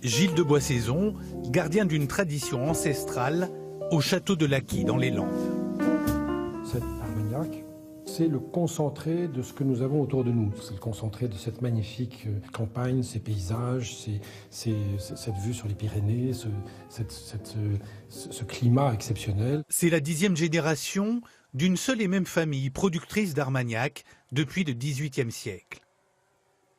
Gilles de Boissaison, gardien d'une tradition ancestrale au château de Lacquis dans les Landes. Cet Armagnac, c'est le concentré de ce que nous avons autour de nous. C'est le concentré de cette magnifique campagne, ces paysages, cette vue sur les Pyrénées, ce climat exceptionnel. C'est la 10e génération d'une seule et même famille productrice d'Armagnac depuis le XVIIIe siècle.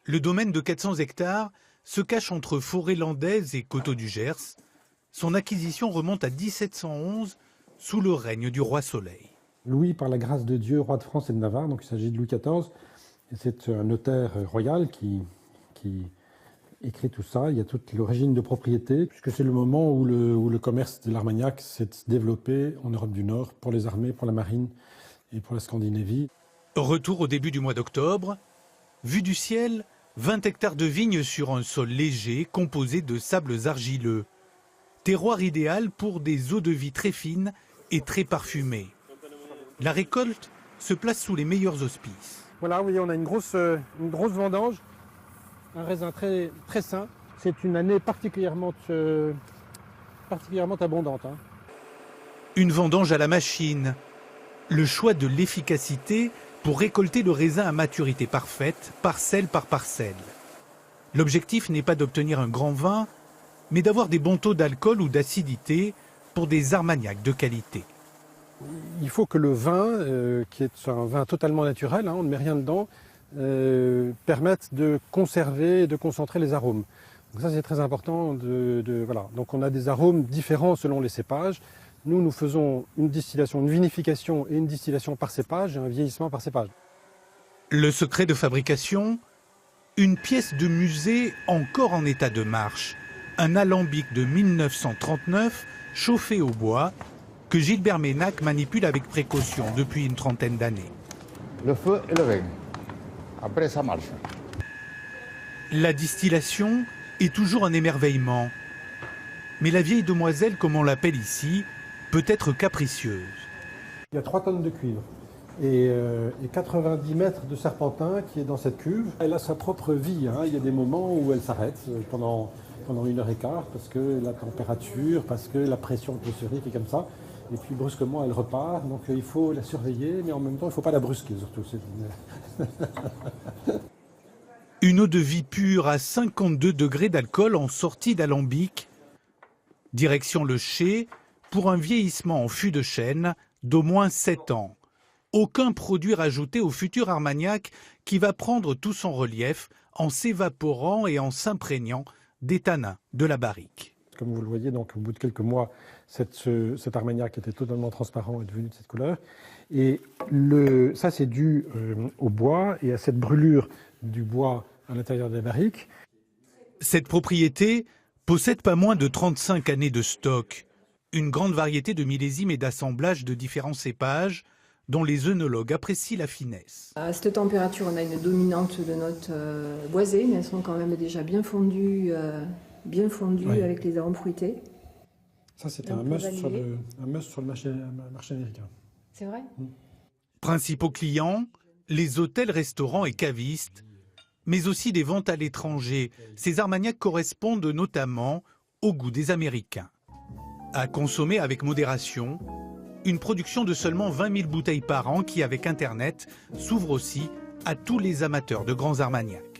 Le domaine de 400 hectares se cache entre forêts landaises et coteaux du Gers. Son acquisition remonte à 1711 sous le règne du roi Soleil. Louis, par la grâce de Dieu, roi de France et de Navarre, donc il s'agit de Louis XIV, et c'est un notaire royal qui écrit tout ça. Il y a toute l'origine de propriété, puisque c'est le moment où le commerce de l'Armagnac s'est développé en Europe du Nord pour les armées, pour la marine et pour la Scandinavie. Retour au début du mois d'octobre. Vue du ciel, 20 hectares de vignes sur un sol léger composé de sables argileux. Terroir idéal pour des eaux de vie très fines et très parfumées. La récolte se place sous les meilleurs auspices. Voilà, vous voyez, on a une grosse vendange, un raisin très, très sain. C'est une année particulièrement abondante. Une vendange à la machine. Le choix de l'efficacité pour récolter le raisin à maturité parfaite, parcelle par parcelle. L'objectif n'est pas d'obtenir un grand vin, mais d'avoir des bons taux d'alcool ou d'acidité pour des armagnacs de qualité. Il faut que le vin, qui est un vin totalement naturel, on ne met rien dedans, permette de conserver et de concentrer les arômes. Donc ça, c'est très important. Voilà. Donc on a des arômes différents selon les cépages. Nous faisons une distillation, une vinification et une distillation par cépage et un vieillissement par cépage. Le secret de fabrication, une pièce de musée encore en état de marche. Un alambic de 1939 chauffé au bois que Gilbert Ménac manipule avec précaution depuis une trentaine d'années. Le feu et le vin. Après, ça marche. La distillation est toujours un émerveillement. Mais la vieille demoiselle, comme on l'appelle ici, peut être capricieuse. Il y a 3 tonnes de cuivre et 90 mètres de serpentin qui est dans cette cuve. Elle a sa propre vie. Il y a des moments où elle s'arrête pendant 1h15 parce que la température, parce que la pression atmosphérique est comme ça. Et puis brusquement, elle repart. Donc il faut la surveiller, mais en même temps, il ne faut pas la brusquer surtout. Une eau de vie pure à 52 degrés d'alcool en sortie d'alambic. Direction le chai pour un vieillissement en fût de chêne d'au moins 7 ans. Aucun produit rajouté au futur Armagnac qui va prendre tout son relief en s'évaporant et en s'imprégnant des tanins de la barrique. Comme vous le voyez, donc, au bout de quelques mois, cet Armagnac était totalement transparent et devenu de cette couleur. Et ça, c'est dû au bois et à cette brûlure du bois à l'intérieur des barriques. Cette propriété possède pas moins de 35 années de stock. Une grande variété de millésimes et d'assemblages de différents cépages dont les œnologues apprécient la finesse. À cette température, on a une dominante de notes boisées, mais elles sont quand même déjà bien fondues oui, avec les arômes fruités. Ça, c'est un must sur le marché américain. C'est vrai. Principaux clients, les hôtels, restaurants et cavistes, mais aussi des ventes à l'étranger. Ces armagnacs correspondent notamment au goût des Américains. À consommer avec modération, une production de seulement 20 000 bouteilles par an qui, avec Internet, s'ouvre aussi à tous les amateurs de grands armagnacs.